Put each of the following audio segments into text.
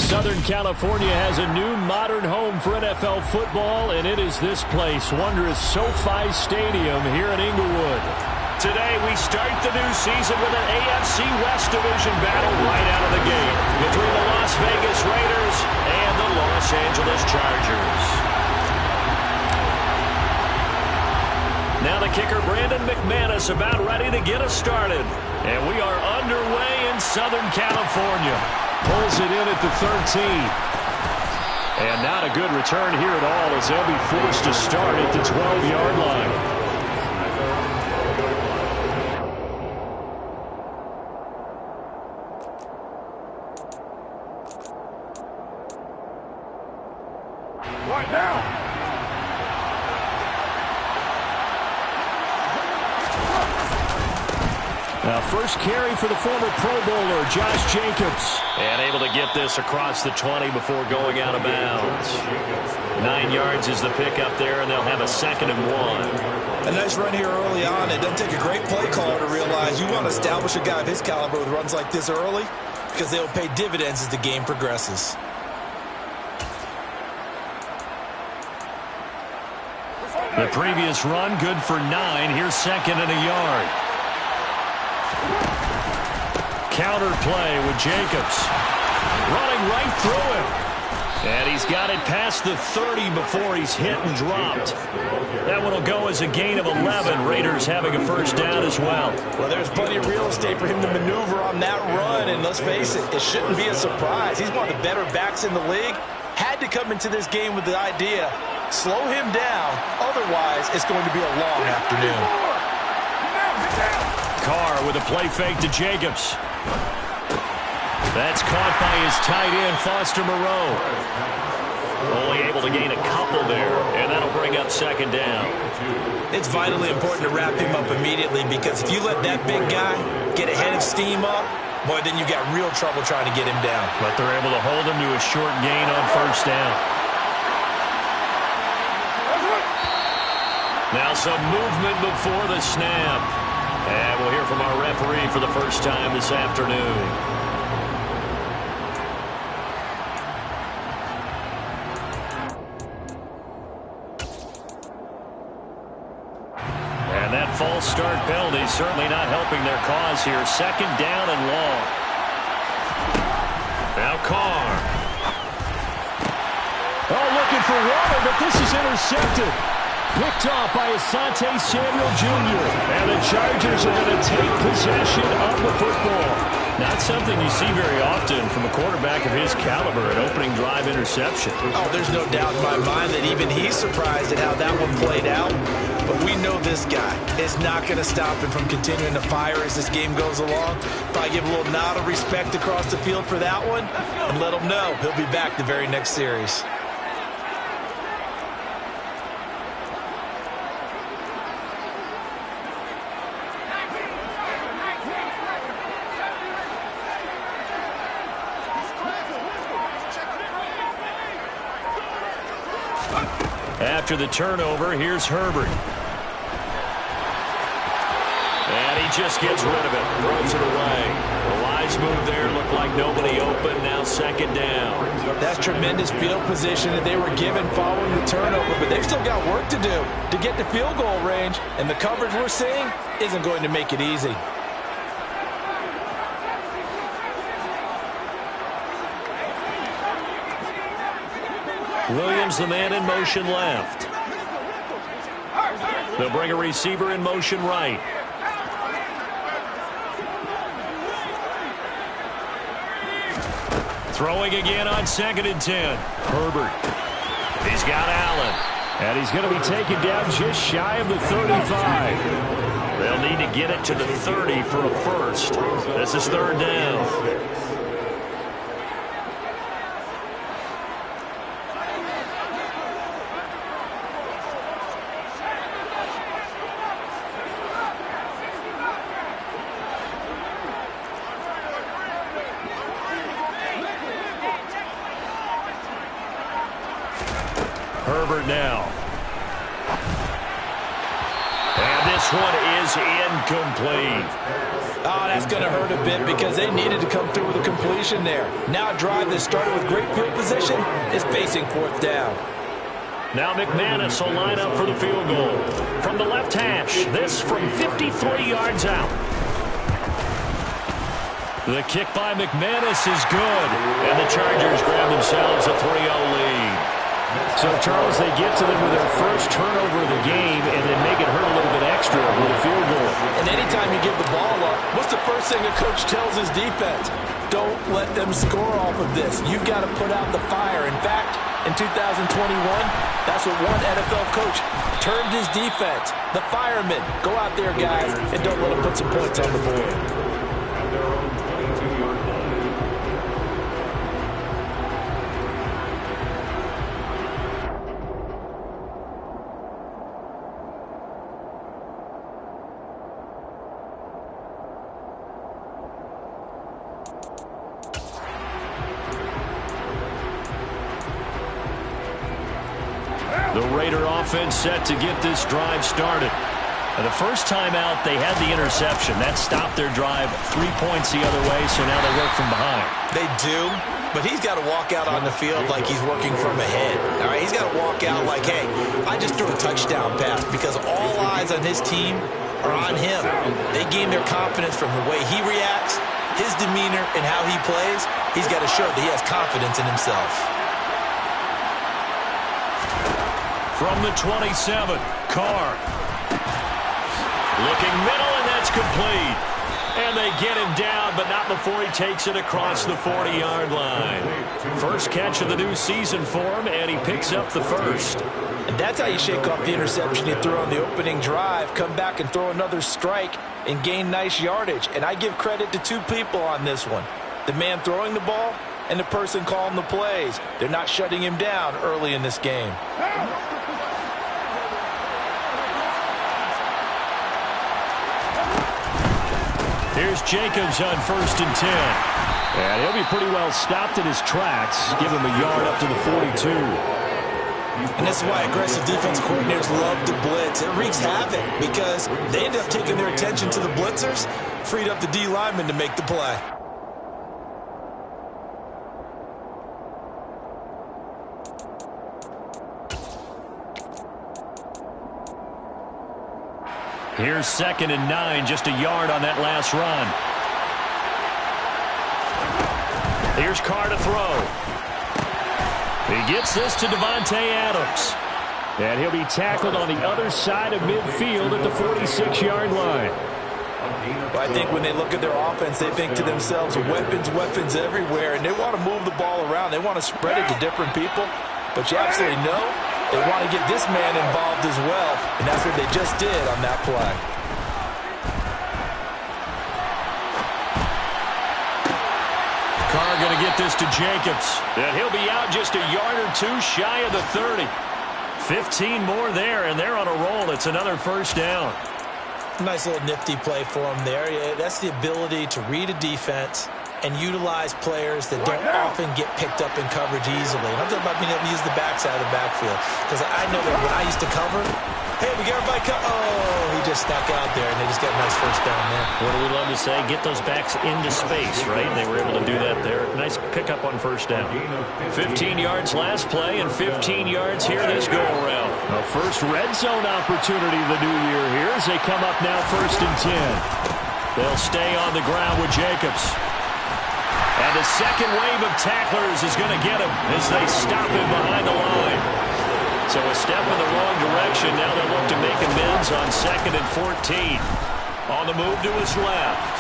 Southern California has a new modern home for NFL football, and it is this place, wondrous SoFi Stadium here in Inglewood. Today, we start the new season with an AFC West Division battle right out of the gate between the Las Vegas Raiders and the Los Angeles Chargers. Now the kicker, Brandon McManus, about ready to get us started. And we are underway in Southern California. Pulls it in at the 13. And not a good return here at all as they'll be forced to start at the 12-yard line. Right now. Now first carry for the former Pro Bowler, Josh Jacobs. And able to get this across the 20 before going out of bounds. 9 yards is the pickup there, and they'll have a 2nd and 1. A nice run here early on. It doesn't take a great play caller to realize you want to establish a guy of his caliber with runs like this early because they will pay dividends as the game progresses. The previous run, good for 9. Here's 2nd and a yard. Counter play with Jacobs. Running right through him. And he's got it past the 30 before he's hit and dropped. That one will go as a gain of 11. Raiders having a first down as well. Well, there's plenty of real estate for him to maneuver on that run. And let's face it, it shouldn't be a surprise. He's one of the better backs in the league. Had to come into this game with the idea, slow him down. Otherwise, it's going to be a long afternoon. Carr with a play fake to Jacobs. That's caught by his tight end, Foster Moreau. Only able to gain a couple there, and that'll bring up 2nd down. It's vitally important to wrap him up immediately because if you let that big guy get a head of steam up, boy, then you got real trouble trying to get him down. But they're able to hold him to a short gain on first down. Now some movement before the snap. And we'll hear from our referee for the first time this afternoon. And that false start penalty certainly not helping their cause here. 2nd down and long. Now Carr. Oh, looking for water, but this is intercepted. Picked off by Asante Samuel Jr. And the Chargers are going to take possession of the football. Not something you see very often from a quarterback of his caliber, an opening drive interception. Oh, there's no doubt in my mind that even he's surprised at how that one played out. But we know this guy is not going to stop him from continuing to fire as this game goes along. Probably give a little nod of respect across the field for that one and let him know he'll be back the very next series. After the turnover, here's Herbert. And he just gets rid of it, throws it away. A wise move there, looked like nobody open, now 2nd down. That's tremendous field position that they were given following the turnover, but they've still got work to do to get to field goal range, and the coverage we're seeing isn't going to make it easy. Williams, the man in motion left. They'll bring a receiver in motion right. Throwing again on 2nd and 10. Herbert. He's got Allen. And he's going to be taken down just shy of the 35. They'll need to get it to the 30 for a first. This is 3rd down. Herbert now. And this this one is incomplete. Oh, that's going to hurt a bit because they needed to come through with a completion there. Now a drive that started with great field position is facing fourth down. Now McManus will line up for the field goal. From the left hash, this from 53 yards out. The kick by McManus is good. And the Chargers grab themselves a 3-0 lead. So, Charles, they get to them with their first turnover of the game and then make it hurt a little bit extra with a field goal. And anytime you give the ball up, what's the first thing a coach tells his defense? Don't let them score off of this. You've got to put out the fire. In fact, in 2021, that's what one NFL coach termed his defense. The firemen. Go out there, guys, and don't let them put some points on the board. The Raider offense set to get this drive started. And the first time out, they had the interception. That stopped their drive 3 points the other way, so now they work from behind. They do, but he's got to walk out on the field like he's working from ahead. All right, he's got to walk out like, hey, I just threw a touchdown pass because all eyes on his team are on him. They gain their confidence from the way he reacts, his demeanor, and how he plays. He's got to show that he has confidence in himself. From the 27, Carr. Looking middle, and that's complete. And they get him down, but not before he takes it across the 40-yard line. First catch of the new season for him, and he picks up the first. And that's how you shake off the interception you threw on the opening drive, come back and throw another strike and gain nice yardage. And I give credit to two people on this one. The man throwing the ball and the person calling the plays. They're not shutting him down early in this game. Here's Jacobs on 1st and 10. And he'll be pretty well stopped in his tracks. Give him a yard up to the 42. And this is why aggressive defense coordinators love to blitz. It wreaks havoc because they end up taking their attention to the blitzers, freed up the D lineman to make the play. Here's 2nd and 9, just a yard on that last run. Here's Carr to throw. He gets this to Devontae Adams. And he'll be tackled on the other side of midfield at the 46-yard line. Well, I think when they look at their offense, they think to themselves, weapons, weapons everywhere, and they want to move the ball around. They want to spread it to different people. But you absolutely know they want to get this man involved as well, and that's what they just did on that play. Carr going to get this to Jacobs, and he'll be out just a yard or two shy of the 30. 15 more there, and they're on a roll. It's another first down. Nice little nifty play for him there. Yeah, that's the ability to read a defense and utilize players that don't often get picked up in coverage easily. And I'm talking about being able to use the backside of the backfield. Because I know that when I used to cover, hey, we got everybody oh, he just stuck out there, and they just got a nice first down there. What do we love to say? Get those backs into space, right? They were able to do that there. Nice pickup on first down. 15 yards last play and 15 yards here this go-around. A first red zone opportunity of the new year here as they come up now 1st and 10. They'll stay on the ground with Jacobs. And the second wave of tacklers is going to get him as they stop him behind the line. So a step in the wrong direction. Now they'll look to make amends on 2nd and 14. On the move to his left.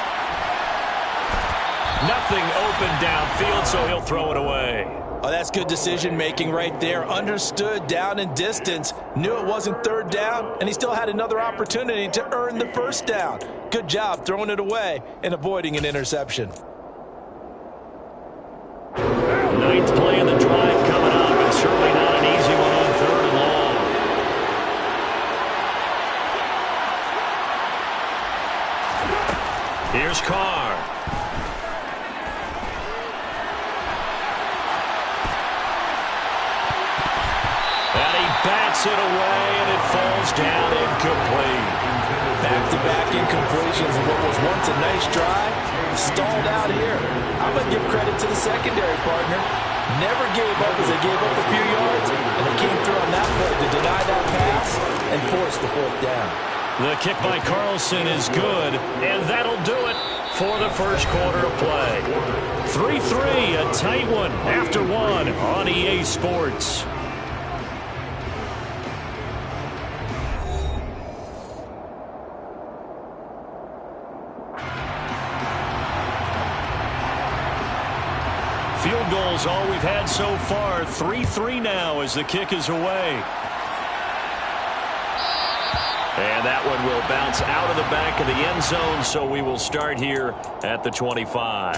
Nothing open downfield, so he'll throw it away. Oh, that's good decision-making right there. Understood down in distance. Knew it wasn't 3rd down, and he still had another opportunity to earn the first down. Good job throwing it away and avoiding an interception. 9th play of the drive coming up, and certainly not an easy one on 3rd and long. Here's Carr. And he bats it away, and it falls down incomplete. Back-to-back incompletions of what was once a nice drive, stalled out here. I'm going to give credit to the secondary partner. Never gave up as they gave up a few yards, and they came through on that play to deny that pass and force the fourth down. The kick by Carlson is good, and that'll do it for the first quarter of play. 3-3, a tight one after one on EA Sports. Field goals all we've had so far. 3-3 now as the kick is away. And that one will bounce out of the back of the end zone, so we will start here at the 25.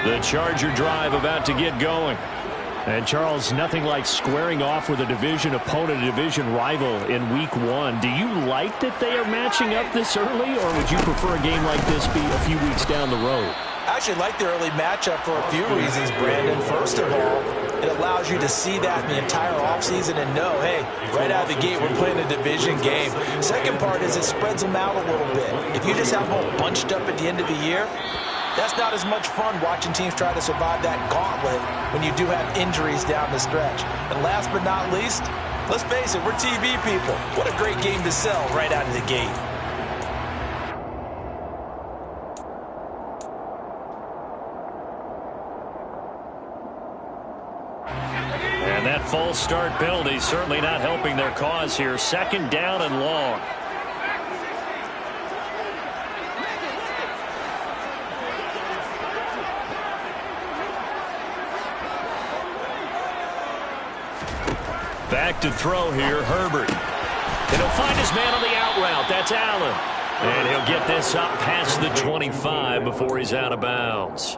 The Charger drive about to get going. And, Charles, nothing like squaring off with a division opponent, a division rival in Week 1. Do you like that they are matching up this early, or would you prefer a game like this be a few weeks down the road? I actually like the early matchup for a few reasons, Brandon. First of all, it allows you to see that in the entire offseason and know, hey, right out of the gate, we're playing a division game. Second part is it spreads them out a little bit. If you just have them all bunched up at the end of the year, that's not as much fun watching teams try to survive that gauntlet when you do have injuries down the stretch. And last but not least, let's face it, we're TV people. What a great game to sell right out of the gate. And that false start penalty certainly not helping their cause here. Second down and long. Back to throw here, Herbert. And he'll find his man on the out route. That's Allen. And he'll get this up past the 25 before he's out of bounds.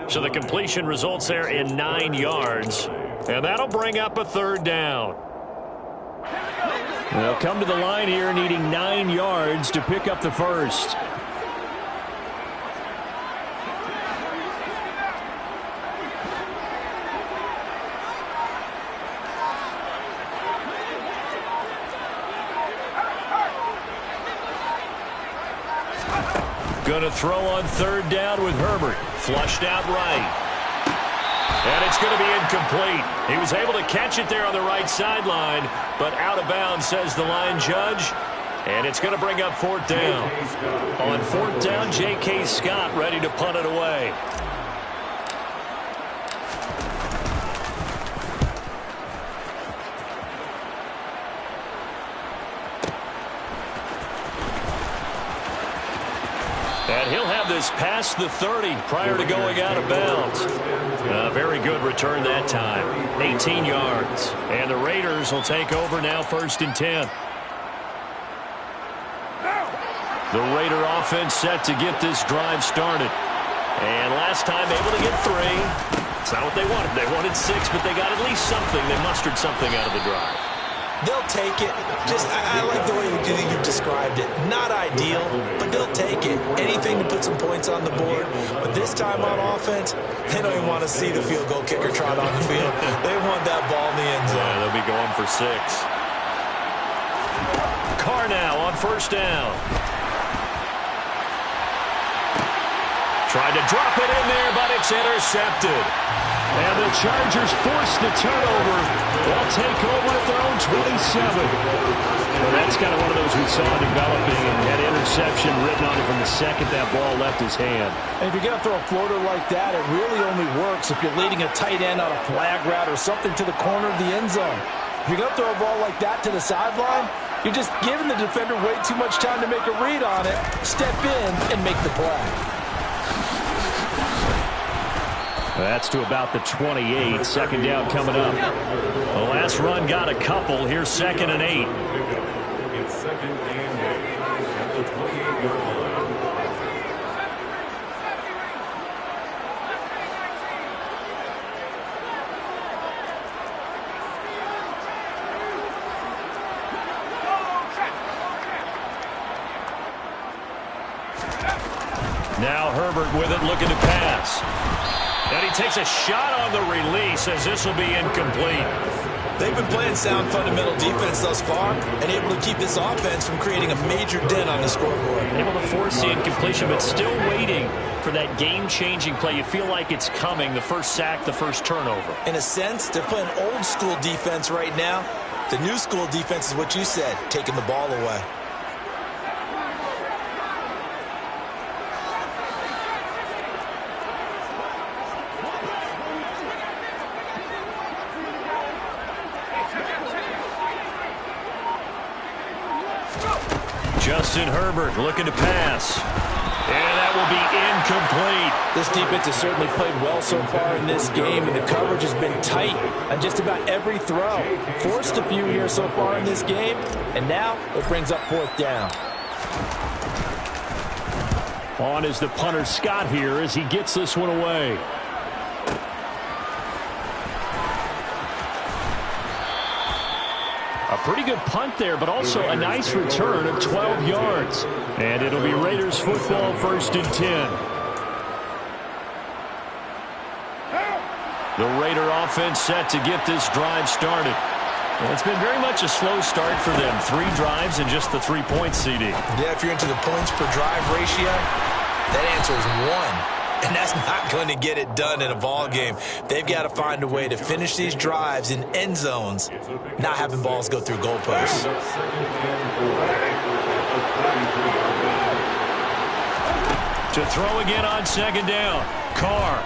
So the completion results there in 9 yards. And that'll bring up a third down. They'll come to the line here needing 9 yards to pick up the first. Going to throw on third down with Herbert. Flushed out right. And it's going to be incomplete. He was able to catch it there on the right sideline, but out of bounds, says the line judge. And it's going to bring up fourth down. On fourth down, J.K. Scott ready to punt it away. And he'll have this past the 30 prior to going out of bounds. A very good return that time. 18 yards. And the Raiders will take over now, 1st and 10. The Raider offense set to get this drive started. And last time able to get 3. It's not what they wanted. They wanted 6, but they got at least something. They mustered something out of the drive. They'll take it. I like the way you've described it. Not ideal, but they'll take it. Anything to put some points on the board. But this time on offense, they don't even want to see the field goal kicker trot on the field. They want that ball in the end zone. Yeah, they'll be going for 6. Carr now on first down. Tried to drop it in there, but it's intercepted. And the Chargers force the turnover. They'll take over at their own 27. Well, that's kind of one of those we saw developing, and that interception written on it from the second that ball left his hand. And if you're going to throw a floater like that, it really only works if you're leading a tight end on a flag route or something to the corner of the end zone. If you're going to throw a ball like that to the sideline, you're just giving the defender way too much time to make a read on it, step in, and make the play. That's to about the 28. Second down coming up. The last run got a couple. Here's 2nd and 8. Now Herbert with it, looking to pass. And he takes a shot on the release as this will be incomplete. They've been playing sound fundamental defense thus far and able to keep this offense from creating a major dent on the scoreboard. Able to force the incompletion, but still waiting for that game-changing play. You feel like it's coming, the first sack, the first turnover. In a sense, they're playing old school defense right now. The new school defense is what you said, taking the ball away. Justin Herbert looking to pass. And that will be incomplete. This defense has certainly played well so far in this game, and the coverage has been tight on just about every throw. Forced a few here so far in this game, and now it brings up fourth down. On is the punter Scott here as he gets this one away. A pretty good punt there, but also a nice return of 12 yards. And it'll be Raiders football, 1st and 10. The Raider offense set to get this drive started. And it's been very much a slow start for them. 3 drives and just the 3 points, CD. Yeah, if you're into the points per drive ratio, that answer is 1. And that's not going to get it done in a ball game. They've got to find a way to finish these drives in end zones, not having balls go through goalposts. To throw again on 2nd down. Carr.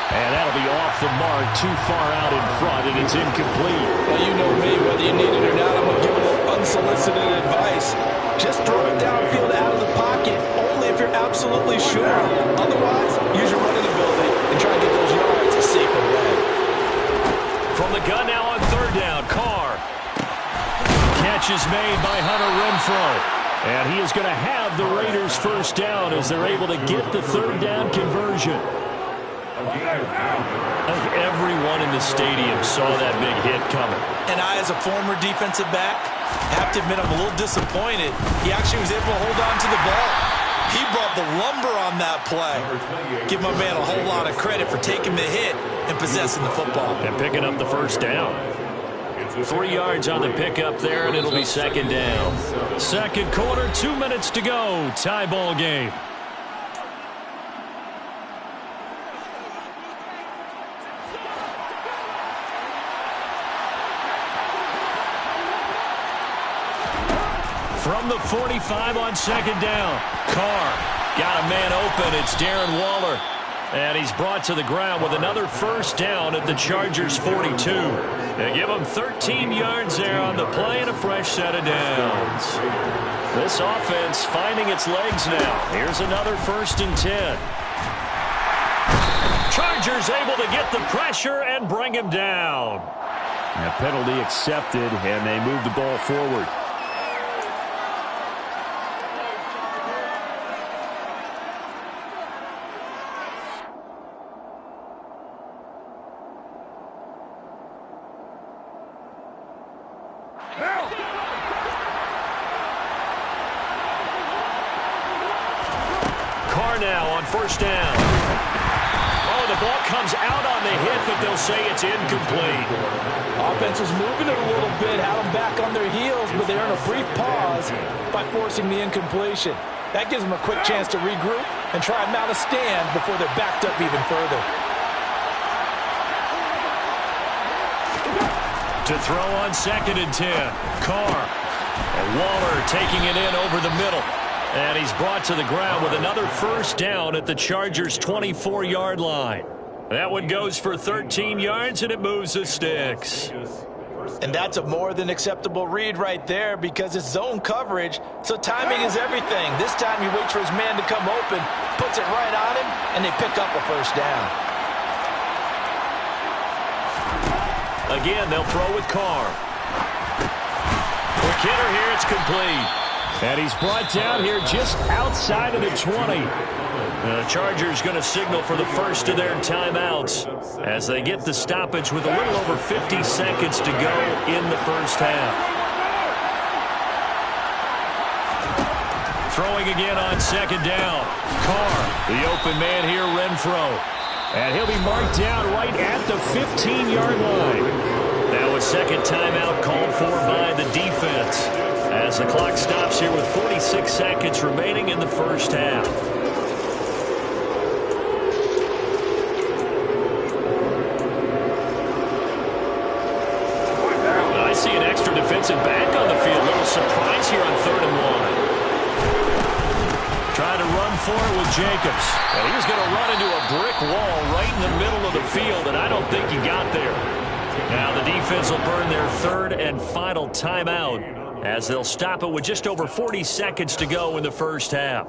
And that'll be off the mark, too far out in front, and it's incomplete. Well, you know me, whether you need it or not, I'm going to give it unsolicited advice. Just throw it downfield out of the pocket, only if you're absolutely sure. Otherwise, use your running ability and try and get those yards a safer way. From the gun now on 3rd down, Carr. Catch is made by Hunter Renfrow. And he is going to have the Raiders' 1st down as they're able to get the 3rd down conversion. I think everyone in the stadium saw that big hit coming. And I, as a former defensive back, have to admit I'm a little disappointed. He actually was able to hold on to the ball. He brought the lumber on that play. Give my man a whole lot of credit for taking the hit and possessing the football. And picking up the 1st down. 3 yards on the pickup there, and it'll be 2nd down. 2nd quarter, 2 minutes to go. Tie ball game. From the 45 on 2nd down. Carr got a man open. It's Darren Waller. And he's brought to the ground with another 1st down at the Chargers' 42. They give him 13 yards there on the play and a fresh set of downs. This offense finding its legs now. Here's another 1st and 10. Chargers able to get the pressure and bring him down. A penalty accepted, and they move the ball forward. Carr now on 1st down. Oh, the ball comes out on the hit, but they'll say it's incomplete. Offense was moving it a little bit, had them back on their heels, but they earn a brief pause by forcing the incompletion. That gives them a quick chance to regroup and try and mount a stand before they're backed up even further. To throw on 2nd and 10. Carr. And Waller taking it in over the middle. And he's brought to the ground with another 1st down at the Chargers' 24-yard line. That one goes for 13 yards, and it moves the sticks. And that's a more than acceptable read right there because it's zone coverage, so timing is everything. This time he waits for his man to come open, puts it right on him, and they pick up a 1st down. Again, they'll throw with Carr. Quick hitter here, it's complete. And he's brought down here just outside of the 20. The Chargers going to signal for the first of their timeouts as they get the stoppage with a little over 50 seconds to go in the 1st half. Throwing again on second down. Carr, the open man here, Renfro. And he'll be marked down right at the 15-yard line. Now a second timeout called for by the defense as the clock stops here with 46 seconds remaining in the first half. I see an extra defensive back on the field. A little surprise here on 3rd and 1. Trying to run for it with Jacobs. And he's going to run into a brick wall right in the middle of the field, and I don't think he got there. Now the defense will burn their 3rd and final timeout as they'll stop it with just over 40 seconds to go in the first half.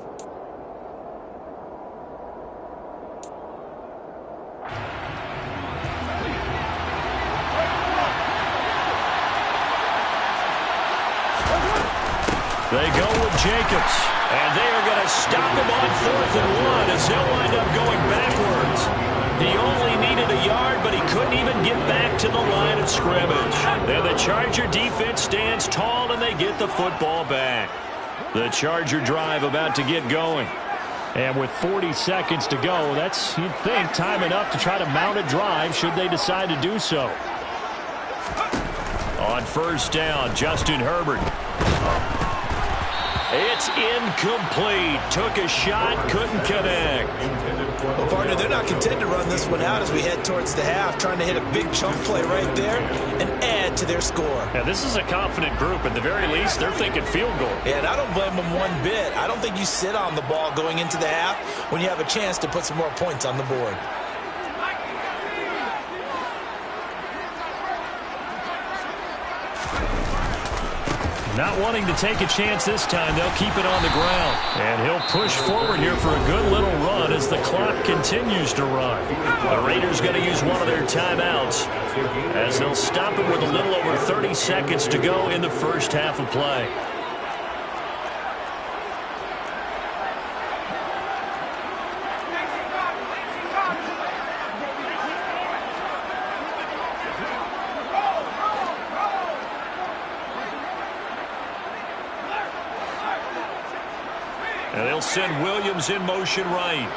They go with Jacobs, and they are going to stop him on 4th and 1 as he'll wind up going backwards. He only needed a yard, but he couldn't even get back to the line of scrimmage. Then the Charger defense stands tall, and they get the football back. The Charger drive about to get going. And with 40 seconds to go, that's, you'd think, time enough to try to mount a drive should they decide to do so. On first down, Justin Herbert. It's incomplete. Took a shot, couldn't connect. Well, partner, they're not content to run this one out as we head towards the half, trying to hit a big chunk play right there and add to their score. Yeah, this is a confident group. At the very least, they're thinking field goal. Yeah, and I don't blame them one bit. I don't think you sit on the ball going into the half when you have a chance to put some more points on the board. Not wanting to take a chance this time, they'll keep it on the ground. And he'll push forward here for a good little run as the clock continues to run. The Raiders going to use one of their timeouts as they'll stop it with a little over 30 seconds to go in the first half of play. And they'll send Williams in motion right.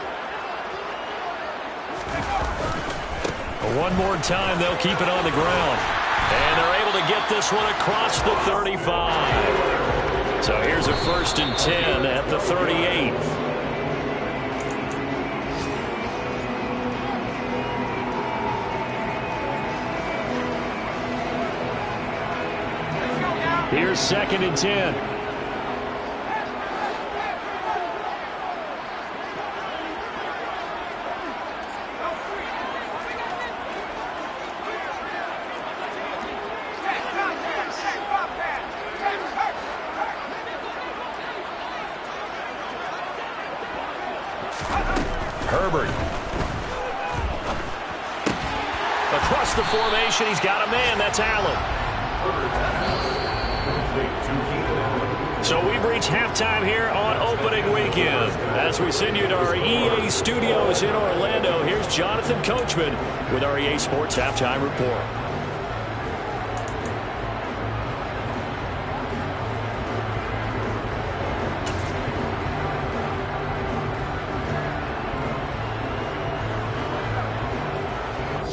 One more time, they'll keep it on the ground. And they're able to get this one across the 35. So here's a 1st and 10 at the 38. Here's 2nd and 10. Herbert. Across the formation, he's got a man. That's Allen. So we've reached halftime here on opening weekend. As we send you to our EA studios in Orlando, here's Jonathan Coachman with our EA Sports Halftime Report.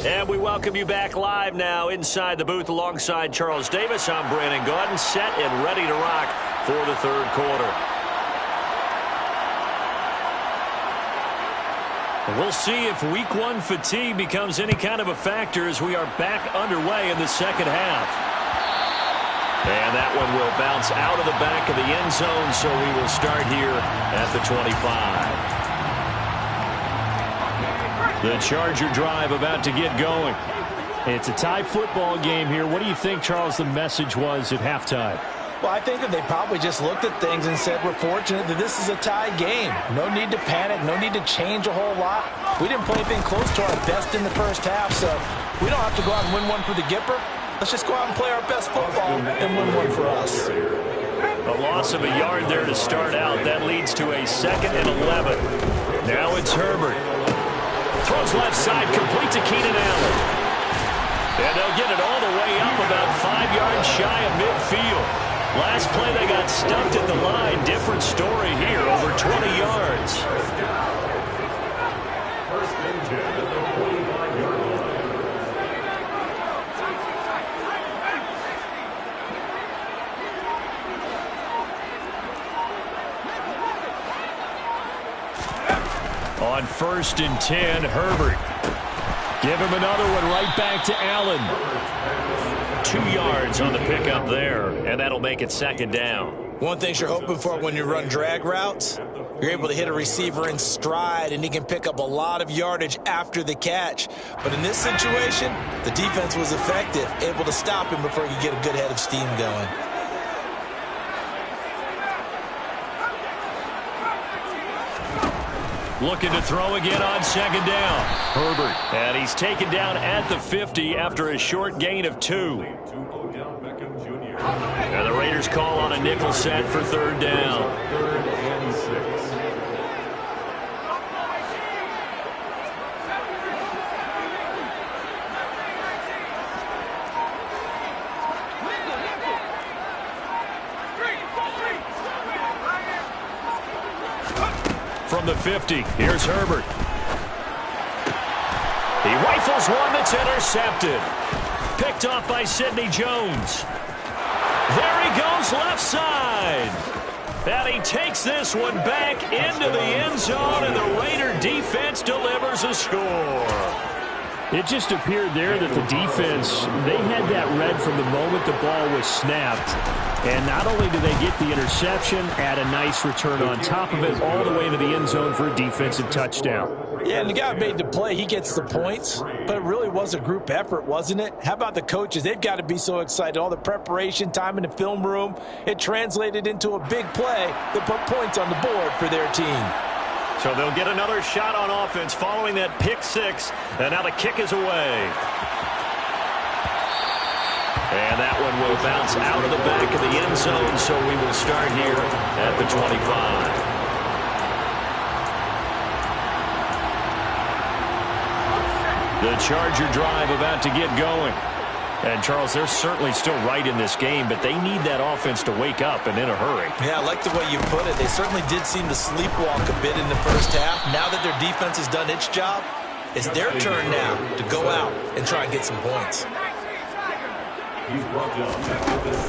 And we welcome you back live now inside the booth alongside Charles Davis. I'm Brandon Gaudin, set and ready to rock for the 3rd quarter. We'll see if week 1 fatigue becomes any kind of a factor as we are back underway in the second half. And that one will bounce out of the back of the end zone, so we will start here at the 25. The Charger drive about to get going. It's a tie football game here. What do you think, Charles, the message was at halftime? Well, I think that they probably just looked at things and said, we're fortunate that this is a tie game. No need to panic. No need to change a whole lot. We didn't play anything close to our best in the first half, so we don't have to go out and win one for the Gipper. Let's just go out and play our best football and win one for us. A loss of a yard there to start out. That leads to a 2nd and 11. Now it's Herbert. Throws left side, complete to Keenan Allen. And they'll get it all the way up about 5 yards shy of midfield. Last play, they got stuffed at the line. Different story here, over 20 yards. First and 10 at the 45-yard line. On 1st and 10, Herbert. Give him another one right back to Allen. 2 yards on the pickup there, and that'll make it 2nd down. One thing you're hoping for when you run drag routes, you're able to hit a receiver in stride, and he can pick up a lot of yardage after the catch. But in this situation, the defense was effective, able to stop him before he could get a good head of steam going. Looking to throw again on 2nd down. Herbert. And he's taken down at the 50 after a short gain of 2. And the Raiders call on a nickel set for 3rd down. 3rd and 6. From the 50, here's Herbert. He rifles one that's intercepted. Picked off by Sidney Jones. There he goes left side. And he takes this one back into the end zone, and the Raider defense delivers a score. It just appeared there that the defense, they had that read from the moment the ball was snapped. And not only do they get the interception, add a nice return on top of it, all the way to the end zone for a defensive touchdown. Yeah, and the guy made the play. He gets the points, but it really was a group effort, wasn't it? How about the coaches? They've got to be so excited. All the preparation, time in the film room, it translated into a big play that put points on the board for their team. So they'll get another shot on offense following that pick 6, and now the kick is away. And that one will bounce out of the back of the end zone, so we will start here at the 25. The Charger drive about to get going. And, Charles, they're certainly still right in this game, but they need that offense to wake up and in a hurry. Yeah, I like the way you put it. They certainly did seem to sleepwalk a bit in the first half. Now that their defense has done its job, it's their turn now to go out and try and get some points.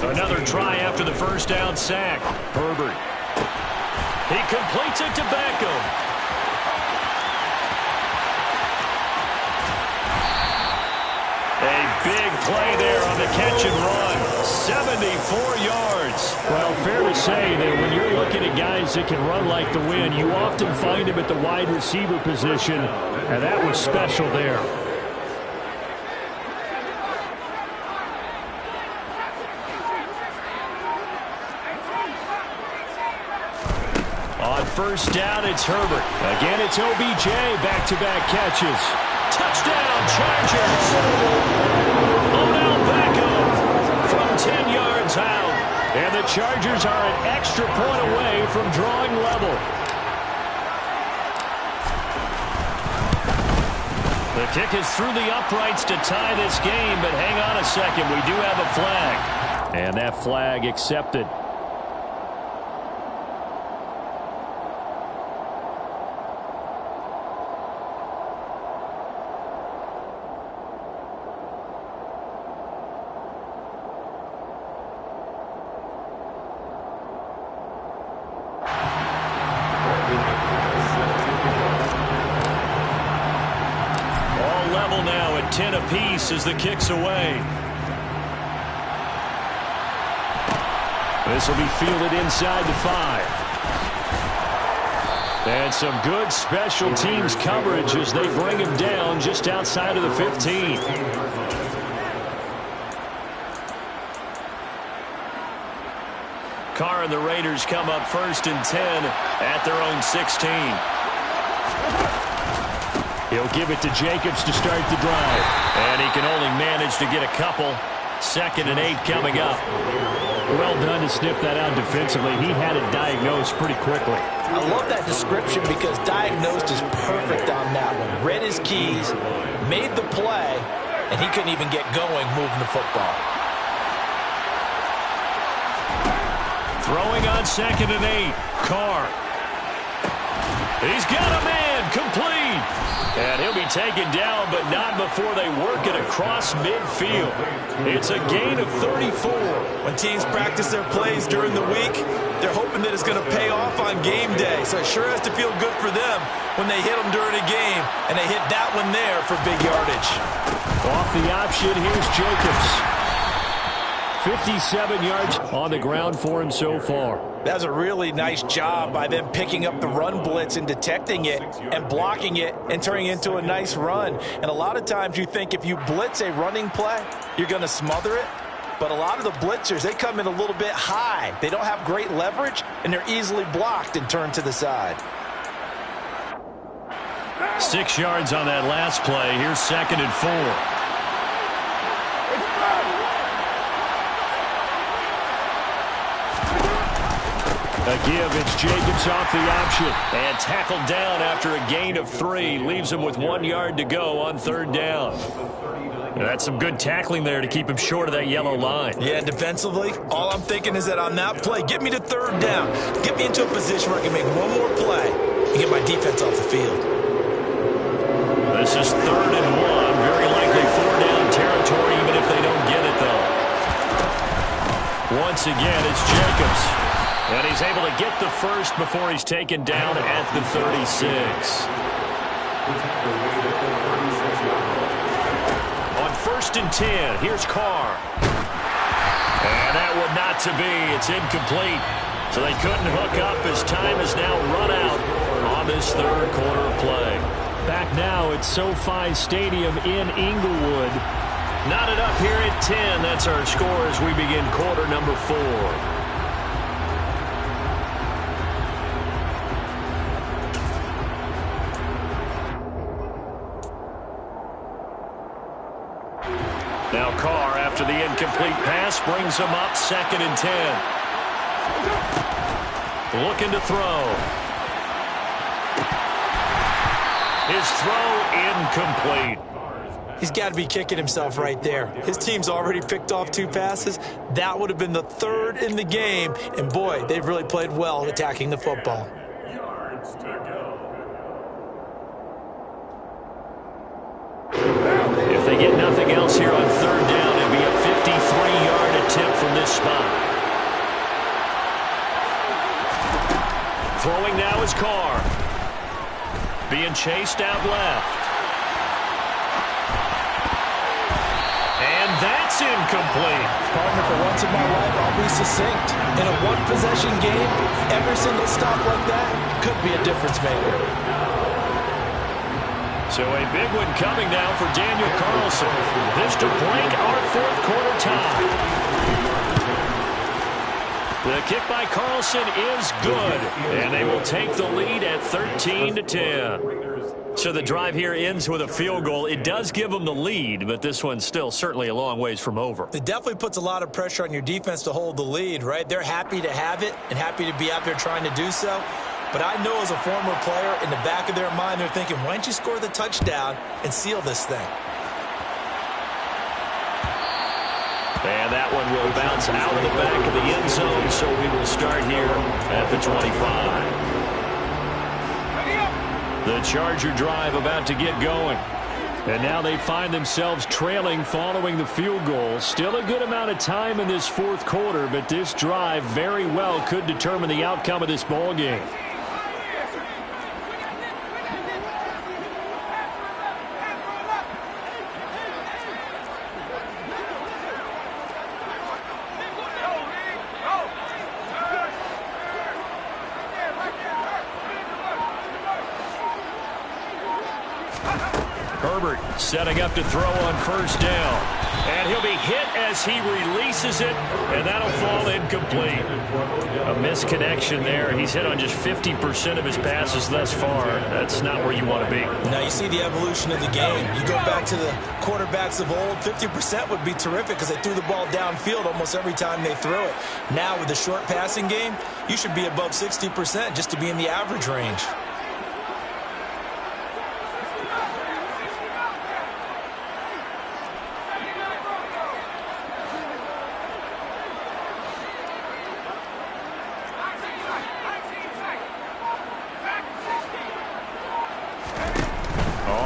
Another try after the first down sack. Herbert. He completes it to Beckham. A big play there on the catch and run. 74 yards. Well, fair to say that when you're looking at guys that can run like the wind, you often find them at the wide receiver position, and that was special there. On first down, it's Herbert. Again, it's OBJ. Back-to-back catches. Touchdown, Chargers. Odell Beckham from 10 yards out. And the Chargers are an extra point away from drawing level. The kick is through the uprights to tie this game, but hang on a second. We do have a flag. And that flag accepted. Now at 10 apiece as the kick's away. This will be fielded inside the 5. And some good special teams coverage as they bring him down just outside of the 15. Carr and the Raiders come up 1st and 10 at their own 16. He'll give it to Jacobs to start the drive. And he can only manage to get a couple. 2nd and 8 coming up. Well done to sniff that out defensively. He had it diagnosed pretty quickly. I love that description because diagnosed is perfect on that one. Read his keys, made the play, and he couldn't even get going moving the football. Throwing on 2nd and 8. Carr. He's got a man. Complete. And he'll be taken down, but not before they work it across midfield. It's a gain of 34. When teams practice their plays during the week, they're hoping that it's going to pay off on game day. So it sure has to feel good for them when they hit them during a game, and they hit that one there for big yardage. Off the option, here's Jacobs. 57 yards on the ground for him so far. That was a really nice job by them picking up the run blitz and detecting it and blocking it and turning it into a nice run. And a lot of times you think if you blitz a running play, you're going to smother it. But a lot of the blitzers, they come in a little bit high. They don't have great leverage, and they're easily blocked and turned to the side. 6 yards on that last play. Here's 2nd and 4. A give, it's Jacobs off the option. And tackled down after a gain of 3. Leaves him with 1 yard to go on 3rd down. That's some good tackling there to keep him short of that yellow line. Yeah, defensively, all I'm thinking is that on that play, get me to 3rd down. Get me into a position where I can make one more play and get my defense off the field. This is 3rd and 1. Very likely 4-down territory, even if they don't get it, though. Once again, it's Jacobs. And he's able to get the first before he's taken down at the 36. On 1st and 10, here's Carr. And that one not to be. It's incomplete. So they couldn't hook up as time is now run out on this 3rd quarter play. Back now at SoFi Stadium in Inglewood. Knotted up here at 10. That's our score as we begin quarter number 4. Now Carr, after the incomplete pass, brings him up 2nd and 10. Looking to throw. His throw incomplete. He's got to be kicking himself right there. His team's already picked off 2 passes. That would have been the 3rd in the game. And boy, they've really played well attacking the football. If they get nothing else here on 3rd down, it'd be a 53-yard attempt from this spot. Throwing now is Carr. Being chased out left. And that's incomplete. Partner, for once in my life, I'll be succinct. In a one-possession game, every single stop like that could be a difference maker. So a big one coming now for Daniel Carlson. This to break our 4th quarter tie. The kick by Carlson is good, and they will take the lead at 13-10. So the drive here ends with a field goal. It does give them the lead, but this one's still certainly a long ways from over. It definitely puts a lot of pressure on your defense to hold the lead, right? They're happy to have it and happy to be out there trying to do so. But I know as a former player, in the back of their mind, they're thinking, why don't you score the touchdown and seal this thing? And that one will bounce out of the back of the end zone, so we will start here at the 25. The Charger drive about to get going. And now they find themselves trailing following the field goal. Still a good amount of time in this 4th quarter, but this drive very well could determine the outcome of this ball game. Herbert setting up to throw on 1st down. And he'll be hit as he releases it, and that'll fall incomplete. A misconnection there. He's hit on just 50% of his passes thus far. That's not where you want to be. Now you see the evolution of the game. You go back to the quarterbacks of old, 50% would be terrific because they threw the ball downfield almost every time they threw it. Now with the short passing game, you should be above 60% just to be in the average range.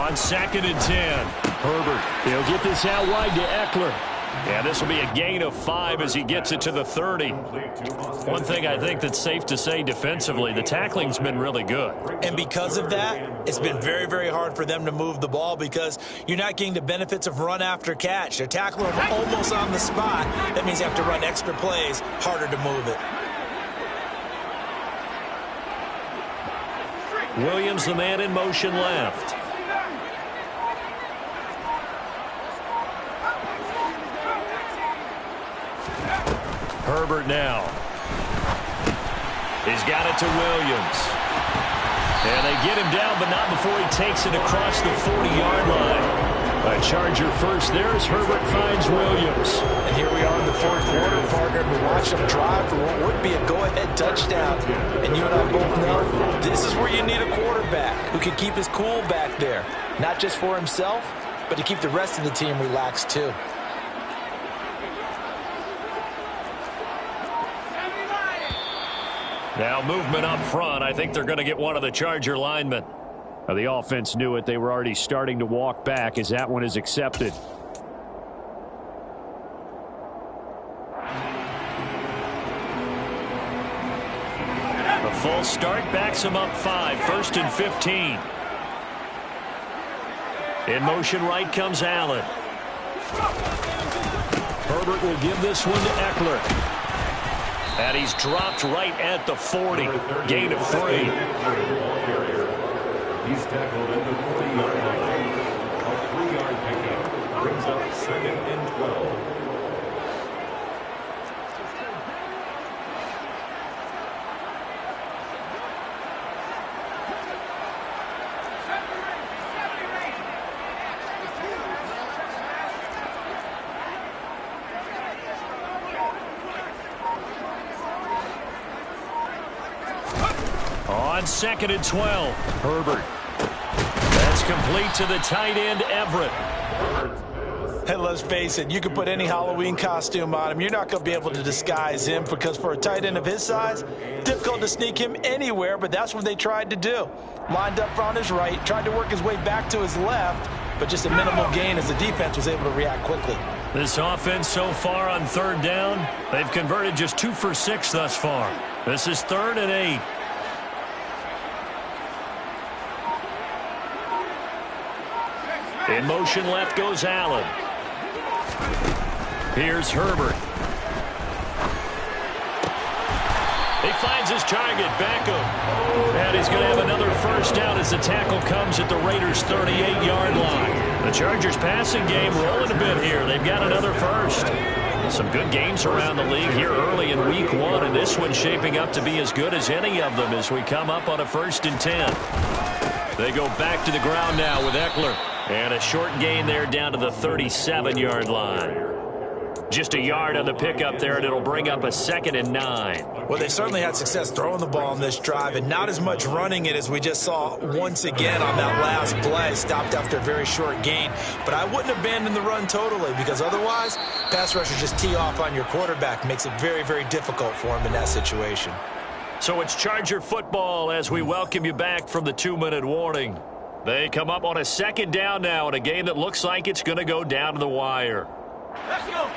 On 2nd and 10. Herbert, he'll get this out wide to Eckler. And this will be a gain of 5 as he gets it to the 30. One thing I think that's safe to say defensively, the tackling's been really good. And because of that, it's been very, very hard for them to move the ball because you're not getting the benefits of run after catch. They're tackling them almost on the spot. That means you have to run extra plays, harder to move it. Williams, the man in motion left. Herbert now. He's got it to Williams. And they get him down, but not before he takes it across the 40-yard line. A Charger first there as Herbert finds Williams. And here we are in the fourth quarter, partner. We watch them drive for what would be a go-ahead touchdown. And you and I both know this is where you need a quarterback who can keep his cool back there. Not just for himself, but to keep the rest of the team relaxed too. Now movement up front. I think they're going to get one of the Charger linemen. The offense knew it. They were already starting to walk back as that one is accepted. The false start backs him up 5. 1st and 15. In motion right comes Allen. Herbert will give this one to Eckler. And he's dropped right at the 40. Gain of 3. He's tackled at the 40-yard line. A 3-yard pickup brings up 2nd and 12. On 2nd and 12, Herbert. That's complete to the tight end, Everett. And let's face it, you can put any Halloween costume on him. You're not going to be able to disguise him because for a tight end of his size, difficult to sneak him anywhere, but that's what they tried to do. Lined up on his right, tried to work his way back to his left, but just a minimal gain as the defense was able to react quickly. This offense so far on 3rd down, they've converted just 2 for 6 thus far. This is 3rd and 8. In motion left goes Allen. Here's Herbert. He finds his target, Beckham. And he's going to have another first down as the tackle comes at the Raiders' 38-yard line. The Chargers' passing game rolling a bit here. They've got another first. Some good games around the league here early in week 1, and this one's shaping up to be as good as any of them as we come up on a 1st and 10. They go back to the ground now with Eckler. And a short gain there down to the 37-yard line. Just a yard on the pickup there, and it'll bring up a 2nd and 9. Well, they certainly had success throwing the ball on this drive and not as much running it as we just saw once again on that last play. Stopped after a very short gain. But I wouldn't abandon the run totally because otherwise, pass rushers just tee off on your quarterback. Makes it very, very difficult for him in that situation. So it's Charger football as we welcome you back from the 2-minute warning. They come up on a 2nd down now in a game that looks like it's going to go down to the wire. Let's go.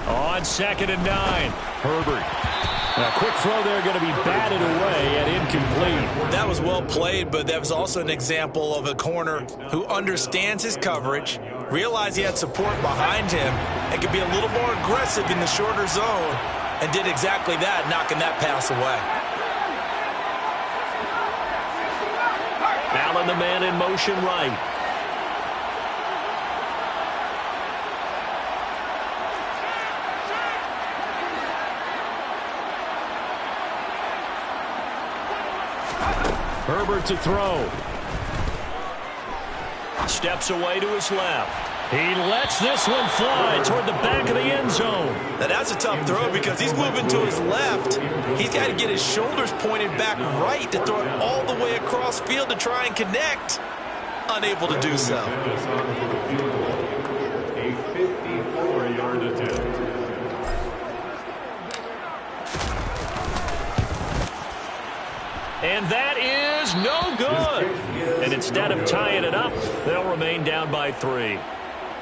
On 2nd and 9, Herbert. A quick throw there going to be batted away and incomplete. That was well played, but that was also an example of a corner who understands his coverage, realized he had support behind him, and could be a little more aggressive in the shorter zone, and did exactly that, knocking that pass away. Allen, the man in motion right. Herbert to throw. Steps away to his left. He lets this one fly toward the back of the end zone. Now that's a tough throw because he's moving to his left. He's got to get his shoulders pointed back right to throw it all the way across field to try and connect. Unable to do so. 54-yard attempt. And that is no good. And instead of tying it up, they'll remain down by 3.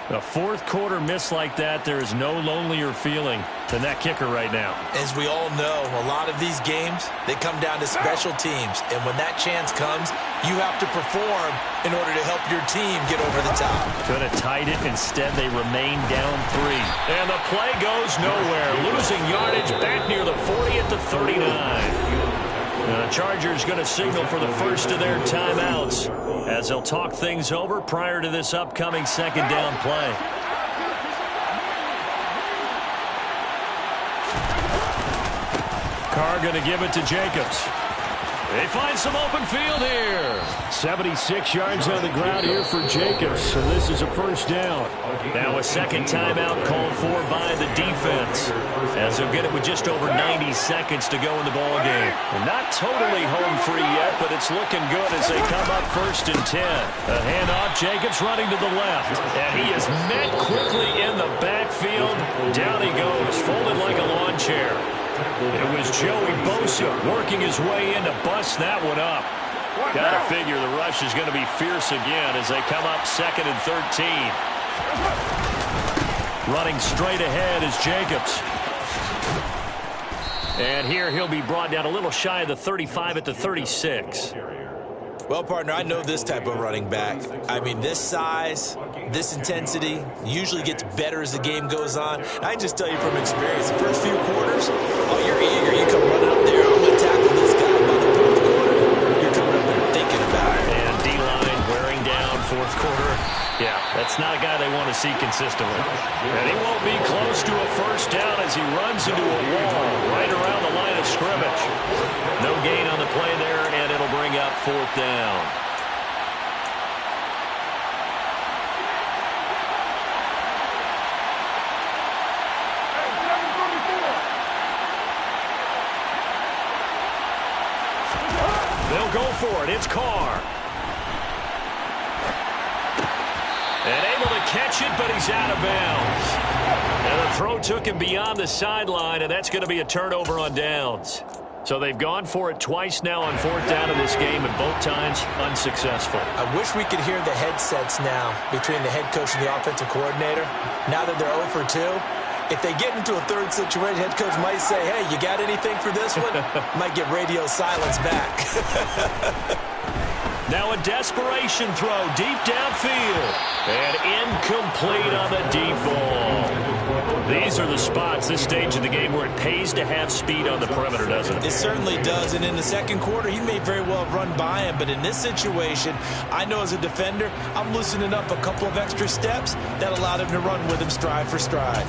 A fourth quarter miss like that, there is no lonelier feeling than that kicker right now. As we all know, a lot of these games, they come down to special teams. And when that chance comes, you have to perform in order to help your team get over the top. Could have tied it. Instead, they remain down 3. And the play goes nowhere. Losing yardage back near the 40 at the 39. The Chargers going to signal for the first of their timeouts as they'll talk things over prior to this upcoming second down play. Carr going to give it to Jacobs. They find some open field here. 76 yards on the ground here for Jacobs, so this is a first down. Now a second timeout called for by the defense, as they'll get it with just over 90 seconds to go in the ballgame. Not totally home free yet, but it's looking good as they come up first and 10. A handoff, Jacobs running to the left, and he is met quickly in the backfield. Down he goes, folded like a lawn chair. It was Joey Bosa working his way in to bust that one up. Got to figure the rush is going to be fierce again as they come up second and 13. Running straight ahead is Jacobs. And here he'll be brought down a little shy of the 35 at the 36. Well, partner, I know this type of running back. I mean, this size, this intensity usually gets better as the game goes on. I can just tell you from experience, the first few quarters, oh, you're eager. You come running up there. I'm going to tackle this guy. By the fourth quarter, you're coming up there thinking about it. And D-line wearing down fourth quarter. Yeah, that's not a guy they want to see consistently. And he won't be close to a first down as he runs into a wall right around the line of scrimmage. No gain on the play there, and it'll bring up fourth down. They'll go for it. It's Carr. And able to catch it, but he's out of bounds. And the throw took him beyond the sideline, and that's going to be a turnover on downs. So they've gone for it twice now on fourth down in this game, and both times unsuccessful. I wish we could hear the headsets now between the head coach and the offensive coordinator. Now that they're 0 for 2, if they get into a third situation, head coach might say, hey, you got anything for this one? Might get radio silence back. Now a desperation throw deep downfield. And incomplete on the deep ball. These are the spots, this stage of the game, where it pays to have speed on the perimeter, doesn't it? It certainly does. And in the second quarter, he may very well have run by him. But in this situation, I know as a defender, I'm loosening up a couple of extra steps that allowed him to run with him stride for stride.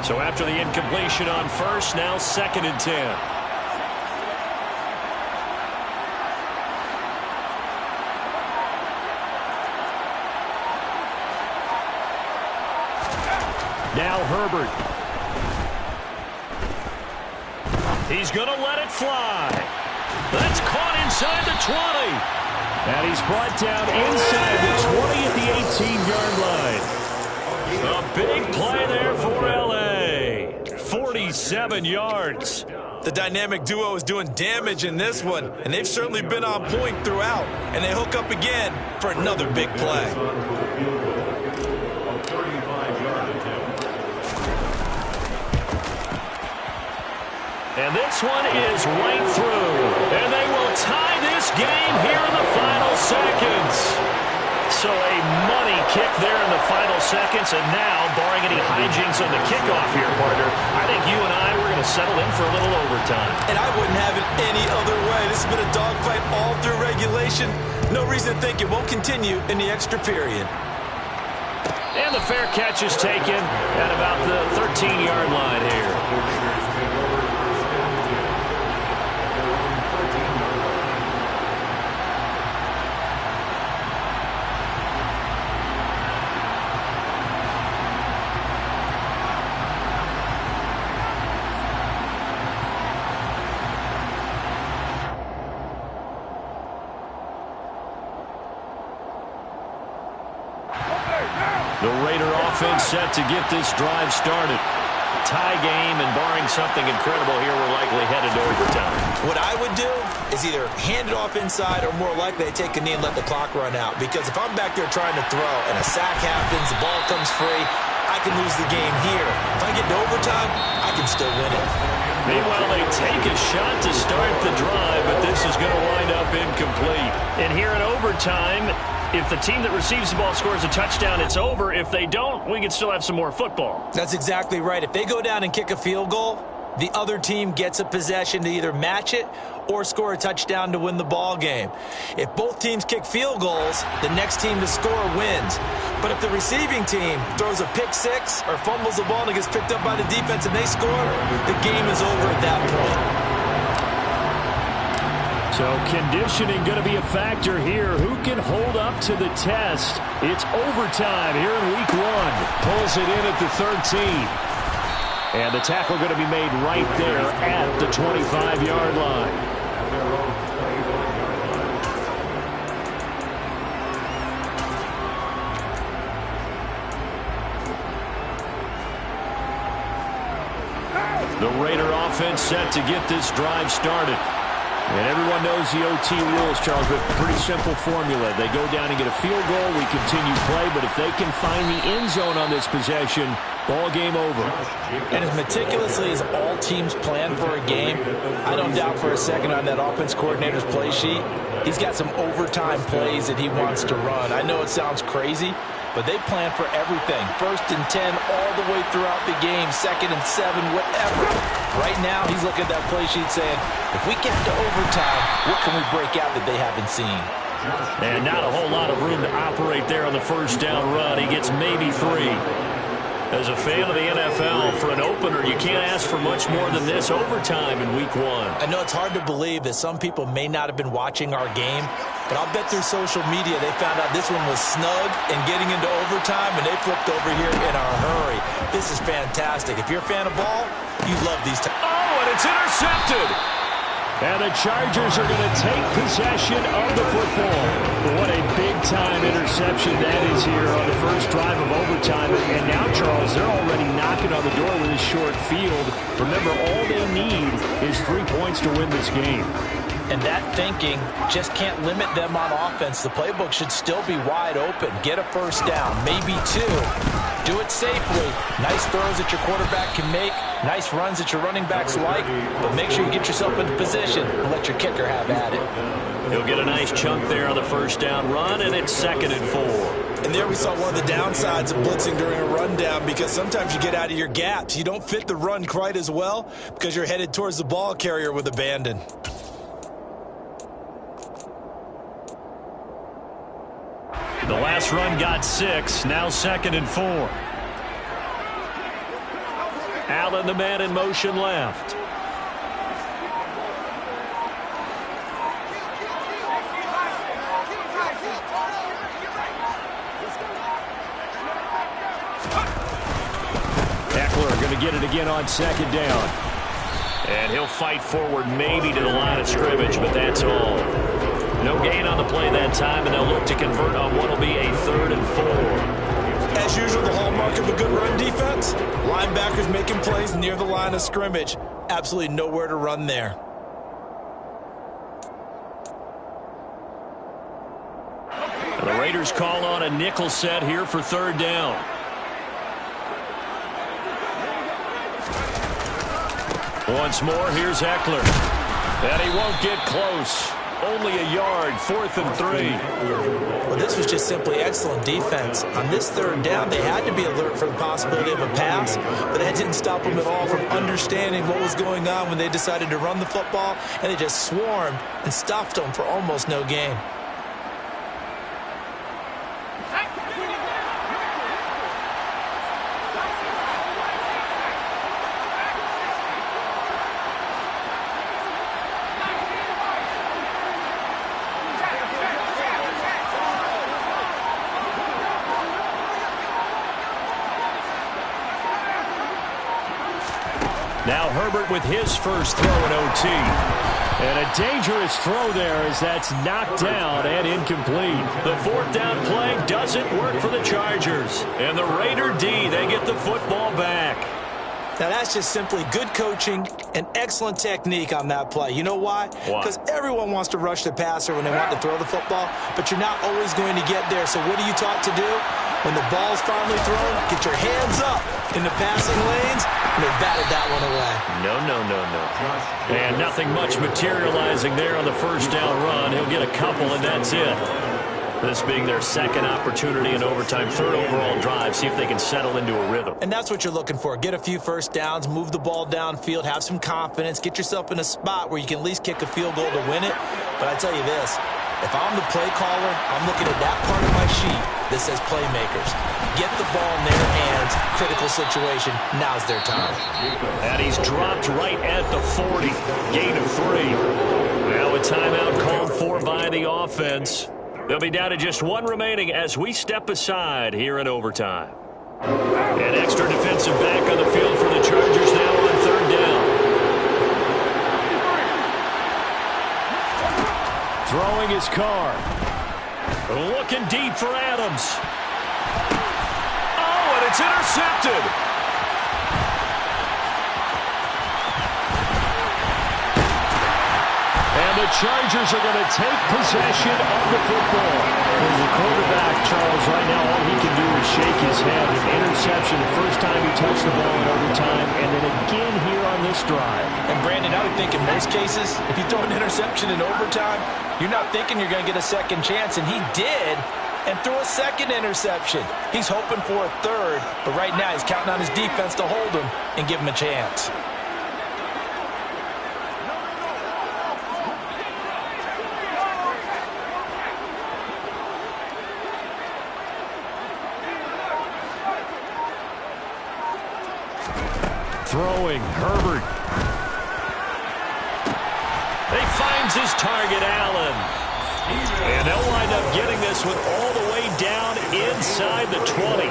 So after the incompletion on first, now second and 10. Now Herbert. He's going to let it fly. That's caught inside the 20. And he's brought down inside the 20 at the 18-yard line. A big play there for L.A. 47 yards. The dynamic duo is doing damage in this one, and they've certainly been on point throughout. And they hook up again for another big play. And this one is right through. And they will tie this game here in the final seconds. So a money kick there in the final seconds. And now, barring any hijinks on the kickoff here, partner, I think you and I were going to settle in for a little overtime. And I wouldn't have it any other way. This has been a dogfight all through regulation. No reason to think it won't continue in the extra period. And the fair catch is taken at about the 13-yard line here. The Raider offense set to get this drive started. Tie game, and barring something incredible here, we're likely headed to overtime. What I would do is either hand it off inside or more likely take a knee and let the clock run out. Because if I'm back there trying to throw and a sack happens, the ball comes free, I can lose the game here. If I get to overtime, I can still win it. Meanwhile, they take a shot to start the drive, but this is going to wind up incomplete. And here in overtime, if the team that receives the ball scores a touchdown, it's over. If they don't, we can still have some more football. That's exactly right. If they go down and kick a field goal, the other team gets a possession to either match it or score a touchdown to win the ball game. If both teams kick field goals, the next team to score wins. But if the receiving team throws a pick six or fumbles the ball and it gets picked up by the defense and they score, the game is over at that point. So conditioning going to be a factor here. Who can hold up to the test? It's overtime here in week 1. Pulls it in at the 13. And the tackle going to be made right there at the 25-yard line. The Raider offense set to get this drive started. And everyone knows the OT rules, Charles, but pretty simple formula. They go down and get a field goal, we continue play, but if they can find the end zone on this possession, ball game over. And as meticulously as all teams plan for a game, I don't doubt for a second on that offense coordinator's play sheet, he's got some overtime plays that he wants to run. I know it sounds crazy, but they plan for everything. 1st and 10 all the way throughout the game, 2nd and 7, whatever. Right now, he's looking at that play sheet saying, if we get to overtime, what can we break out that they haven't seen? And not a whole lot of room to operate there on the first down run. He gets maybe 3. As a fan of the NFL, for an opener, you can't ask for much more than this overtime in week 1. I know it's hard to believe that some people may not have been watching our game, but I'll bet through social media they found out this one was snug and getting into overtime, and they flipped over here in a hurry. This is fantastic. If you're a fan of ball, you love these times. Oh, and it's intercepted. And the Chargers are going to take possession of the football. What a big-time interception that is here on the first drive of overtime. And now, Charles, they're already knocking on the door with a short field. Remember, all they need is 3 points to win this game. And that thinking just can't limit them on offense. The playbook should still be wide open. Get a first down, maybe 2. Do it safely. Nice throws that your quarterback can make. Nice runs that your running backs like. But make sure you get yourself into position and let your kicker have at it. He'll get a nice chunk there on the first down run, and it's 2nd and 4. And there we saw one of the downsides of blitzing during a rundown, because sometimes you get out of your gaps. You don't fit the run quite as well because you're headed towards the ball carrier with abandon. The last run got 6, now 2nd and 4. Allen, the man in motion left. Eckler going to get it again on 2nd down. And he'll fight forward maybe to the line of scrimmage, but that's all. No gain on the play that time, and they'll look to convert on what will be a 3rd and 4. As usual, the hallmark of a good run defense, linebackers making plays near the line of scrimmage. Absolutely nowhere to run there. The Raiders call on a nickel set here for 3rd down. Once more, here's Eckler. And he won't get close. Only a yard, 4th and 3. Well, this was just simply excellent defense. On this 3rd down, they had to be alert for the possibility of a pass, but that didn't stop them at all from understanding what was going on when they decided to run the football, and they just swarmed and stuffed them for almost no gain. Now Herbert with his first throw in OT. And a dangerous throw there as that's knocked down and incomplete. The fourth down play doesn't work for the Chargers. And the Raider D, they get the football back. Now, that's just simply good coaching and excellent technique on that play. You know why? Because everyone wants to rush the passer when they want to throw the football, but you're not always going to get there. So what are you taught to do? When the ball's finally thrown, get your hands up in the passing lanes, and they batted that one away. No. And nothing much materializing there on the first down run. He'll get a couple, and that's it. This being their second opportunity in overtime, third overall drive, see if they can settle into a rhythm. And that's what you're looking for. Get a few first downs, move the ball downfield, have some confidence, get yourself in a spot where you can at least kick a field goal to win it. But I tell you this, if I'm the play caller, I'm looking at that part of my sheet that says playmakers. Get the ball in their hands, critical situation, now's their time. And he's dropped right at the 40, gain of 3. Now a timeout called for by the offense. They'll be down to just one remaining as we step aside here in overtime. An extra defensive back on the field for the Chargers now on third down. Throwing his car. Looking deep for Adams. Oh, and it's intercepted. And the Chargers are going to take possession of the football. As a quarterback, Charles, right now all he can do is shake his head. An interception the first time he touched the ball in overtime, and then again here on this drive. And Brandon, I would think in most cases, if you throw an interception in overtime, you're not thinking you're going to get a second chance, and he did, and threw a second interception. He's hoping for a third, but right now he's counting on his defense to hold him and give him a chance. Throwing, Herbert. He finds his target, Allen. And they'll wind up getting this one all the way down inside the 20.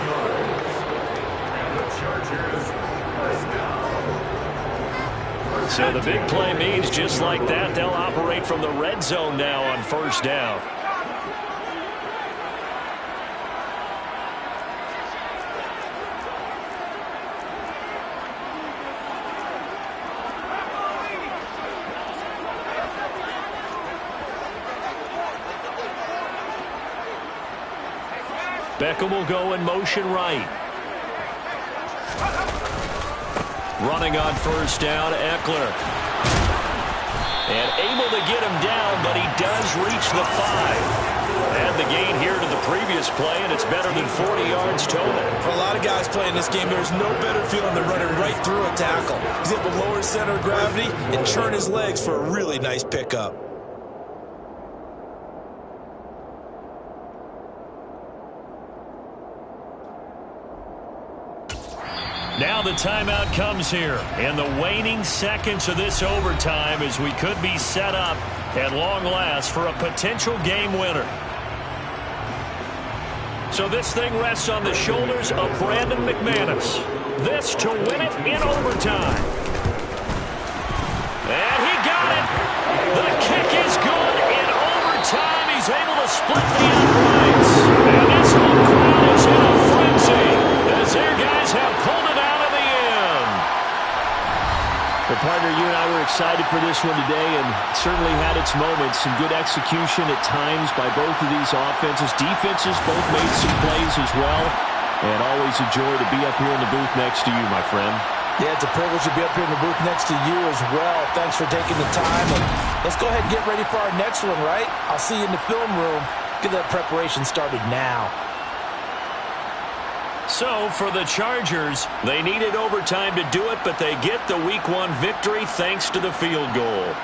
So the big play means just like that, they'll operate from the red zone now on first down. Beckham will go in motion right. Running on first down, Eckler. And able to get him down, but he does reach the 5. And the gain here to the previous play, and it's better than 40 yards total. For a lot of guys playing this game, there's no better feeling than running right through a tackle. He's able to lower his center of gravity and churn his legs for a really nice pickup. Now the timeout comes here in the waning seconds of this overtime as we could be set up at long last for a potential game winner. So this thing rests on the shoulders of Brandon McManus. This to win it in overtime. And he got it. The kick is good in overtime. He's able to split the uprights. And this whole crowd is in a frenzy as their guys have pulled it out of the end. Well, partner, you and I were excited for this one today and certainly had its moments. Some good execution at times by both of these offenses. Defenses both made some plays as well. And always a joy to be up here in the booth next to you, my friend. Yeah, it's a privilege to be up here in the booth next to you as well. Thanks for taking the time. And let's go ahead and get ready for our next one, right? I'll see you in the film room. Get that preparation started now. So, for the Chargers, they needed overtime to do it, but they get the Week 1 victory thanks to the field goal.